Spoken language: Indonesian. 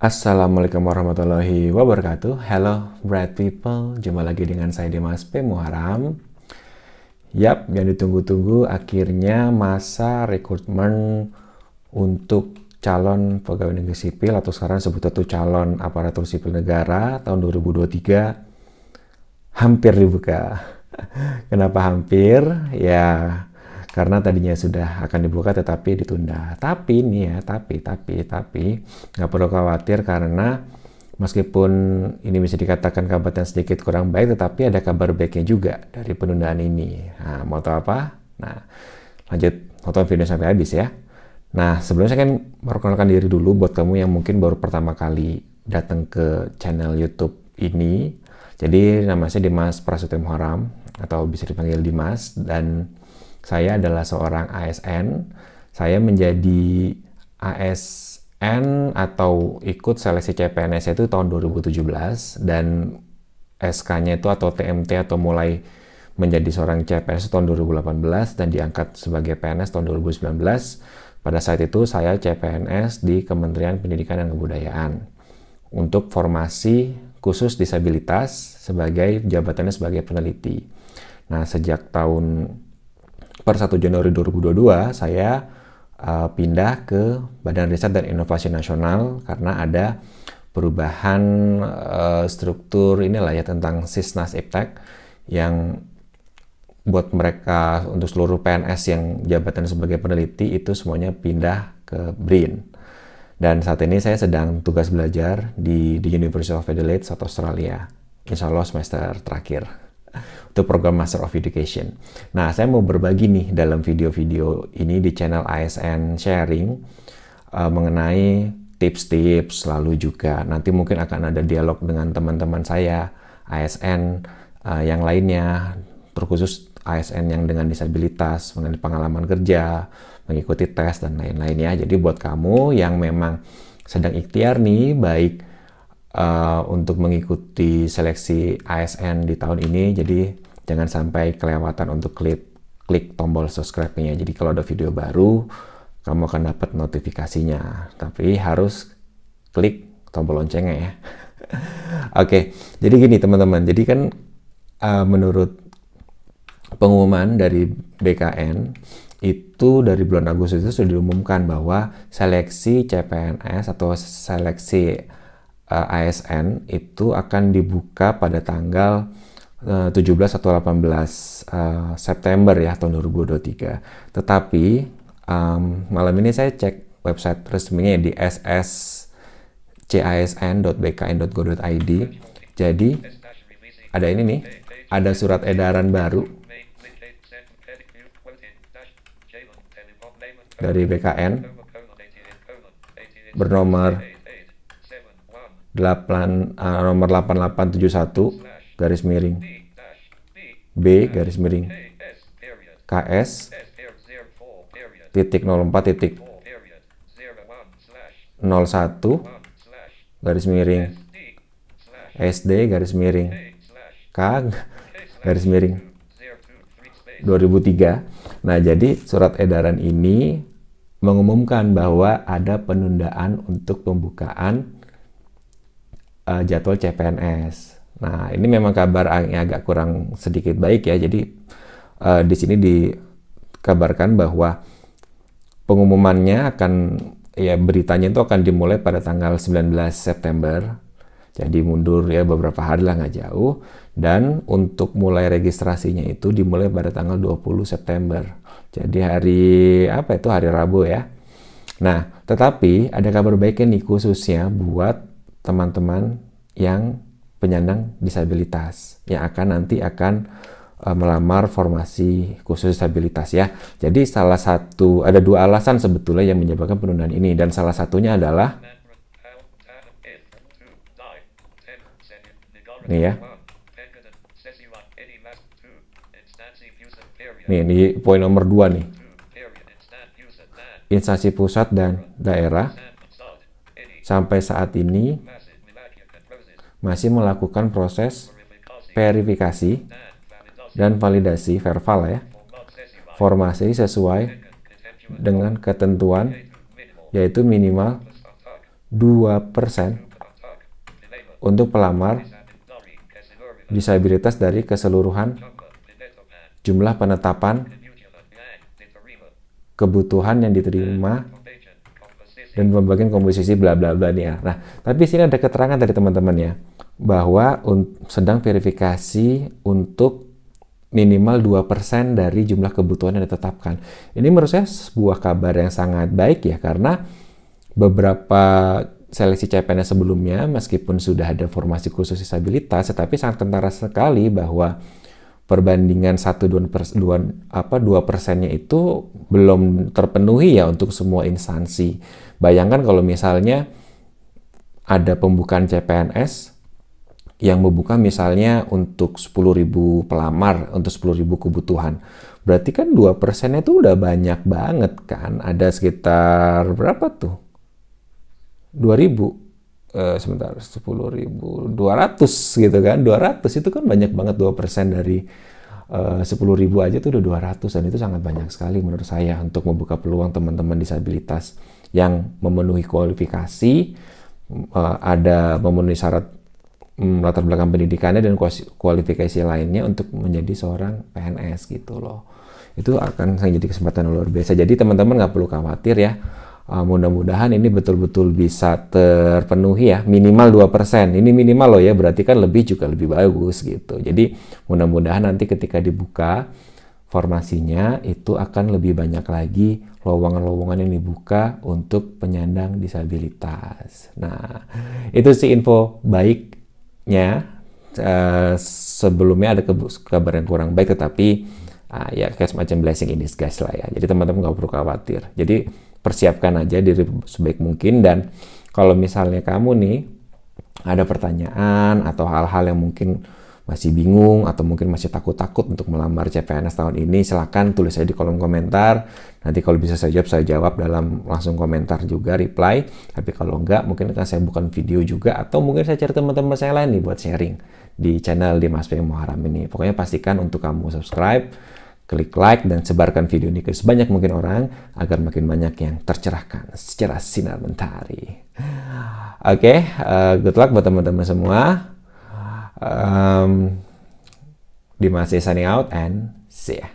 Assalamualaikum warahmatullahi wabarakatuh. Hello bright people, jumpa lagi dengan saya Dimas P. Muharam. Yap, yang ditunggu-tunggu akhirnya masa rekrutmen untuk calon pegawai negeri sipil atau sekarang sebut itu calon aparatur sipil negara tahun 2023 hampir dibuka. Kenapa hampir? Ya, karena tadinya sudah akan dibuka tetapi ditunda. Tapi nih ya, tapi nggak perlu khawatir karena meskipun ini bisa dikatakan kabar yang sedikit kurang baik, tetapi ada kabar baiknya juga dari penundaan ini. Nah, mau tahu apa? Nah, lanjut nonton video sampai habis ya. Nah, sebelumnya saya kan perkenalkan diri dulu buat kamu yang mungkin baru pertama kali datang ke channel YouTube ini. Jadi nama saya Dimas Prasetyo Muharam atau bisa dipanggil Dimas, dan saya adalah seorang ASN. Saya menjadi ASN atau ikut seleksi CPNS itu tahun 2017 dan SK-nya itu atau TMT atau mulai menjadi seorang CPNS tahun 2018 dan diangkat sebagai PNS tahun 2019. Pada saat itu saya CPNS di Kementerian Pendidikan dan Kebudayaan untuk formasi khusus disabilitas sebagai jabatannya sebagai peneliti. Nah, sejak tahun per 1 Januari 2022 saya pindah ke Badan Riset dan Inovasi Nasional karena ada perubahan struktur inilah ya tentang Sisnas Iptek yang buat mereka untuk seluruh PNS yang jabatan sebagai peneliti itu semuanya pindah ke BRIN. Dan saat ini saya sedang tugas belajar di University of Adelaide, South Australia. Insya Allah semester terakhir untuk program Master of Education. Nah, saya mau berbagi nih dalam video-video ini di channel ASN Sharing mengenai tips-tips, lalu juga nanti mungkin akan ada dialog dengan teman-teman saya ASN yang lainnya, terkhusus ASN yang dengan disabilitas, mengenai pengalaman kerja, mengikuti tes dan lain-lainnya. Jadi buat kamu yang memang sedang ikhtiar nih, baik untuk mengikuti seleksi ASN di tahun ini, jadi jangan sampai kelewatan untuk klik tombol subscribe-nya. Jadi kalau ada video baru, kamu akan dapat notifikasinya. Tapi harus klik tombol loncengnya ya. Oke, jadi gini teman-teman. Jadi kan menurut pengumuman dari BKN, itu dari bulan Agustus itu sudah diumumkan bahwa seleksi CPNS atau seleksi ASN itu akan dibuka pada tanggal 17 atau 18 September ya tahun 2023. Tetapi malam ini saya cek website resminya di sscisn.bkn.go.id. Jadi ada ini nih, ada surat edaran baru dari BKN bernomor 8871 garis miring B garis miring KS titik 04 titik 01 garis miring SD garis miring K garis miring 2003. Nah, jadi surat edaran ini mengumumkan bahwa ada penundaan untuk pembukaan jadwal CPNS. Nah, ini memang kabar yang agak kurang sedikit baik ya. Jadi di sini dikabarkan bahwa pengumumannya akan beritanya itu akan dimulai pada tanggal 19 September. Jadi mundur ya beberapa hari lah, nggak jauh. Dan untuk mulai registrasinya itu dimulai pada tanggal 20 September. Jadi hari hari Rabu ya. Nah, tetapi ada kabar baiknya nih khususnya buat teman-teman yang penyandang disabilitas yang nanti akan melamar formasi khusus disabilitas ya. Jadi ada dua alasan sebetulnya yang menyebabkan penundaan ini, dan salah satunya adalah nih ya. Nih di poin nomor 2 nih. Instansi pusat dan daerah sampai saat ini masih melakukan proses verifikasi dan validasi verbal ya. Formasi sesuai dengan ketentuan yaitu minimal 2% untuk pelamar disabilitas dari keseluruhan jumlah penetapan kebutuhan yang diterima dan pembagian komposisi bla bla bla nih ya. Nah, tapi sini ada keterangan dari teman-teman ya bahwa sedang verifikasi untuk minimal 2% dari jumlah kebutuhan yang ditetapkan. Ini menurut saya sebuah kabar yang sangat baik ya, karena beberapa seleksi CPNS sebelumnya meskipun sudah ada formasi khusus disabilitas, tetapi sangat kentara sekali bahwa perbandingan 2%-nya itu belum terpenuhi ya untuk semua instansi. Bayangkan kalau misalnya ada pembukaan CPNS yang membuka misalnya untuk 10.000 pelamar, untuk 10.000 kebutuhan. Berarti kan 2%-nya itu udah banyak banget kan. Ada sekitar berapa tuh? 2.000. Sebentar, 10.200 gitu kan. 200 itu kan banyak banget, 2% dari 10.000 aja tuh udah 200, dan itu sangat banyak sekali menurut saya untuk membuka peluang teman-teman disabilitas yang memenuhi kualifikasi, ada memenuhi syarat latar belakang pendidikannya dan kualifikasi lainnya untuk menjadi seorang PNS gitu loh. Itu akan jadi kesempatan luar biasa. Jadi teman-teman nggak perlu khawatir ya. Mudah-mudahan ini betul-betul bisa terpenuhi ya, minimal 2%. Ini minimal loh ya, berarti kan lebih juga lebih bagus gitu. Jadi mudah-mudahan nanti ketika dibuka formasinya itu akan lebih banyak lagi lowongan-lowongan yang dibuka untuk penyandang disabilitas. Nah, itu sih info baiknya. Sebelumnya ada kabar yang kurang baik, tetapi ya kayak semacam blessing in disguise lah ya. Jadi teman-teman nggak perlu khawatir. Jadi persiapkan aja diri sebaik mungkin, dan kalau misalnya kamu nih ada pertanyaan atau hal-hal yang mungkin masih bingung atau mungkin masih takut-takut untuk melamar CPNS tahun ini, silakan tulis aja di kolom komentar. Nanti kalau bisa saya jawab dalam langsung komentar juga, reply. Tapi kalau enggak, mungkin akan saya bukan video juga, atau mungkin saya cari teman-teman saya lain nih buat sharing di channel Dimas P. Muharam ini. Pokoknya pastikan untuk kamu subscribe, klik like, dan sebarkan video ini ke sebanyak mungkin orang agar makin banyak yang tercerahkan secara sinar mentari. Oke, good luck buat teman-teman semua. Dimas signing out and see ya.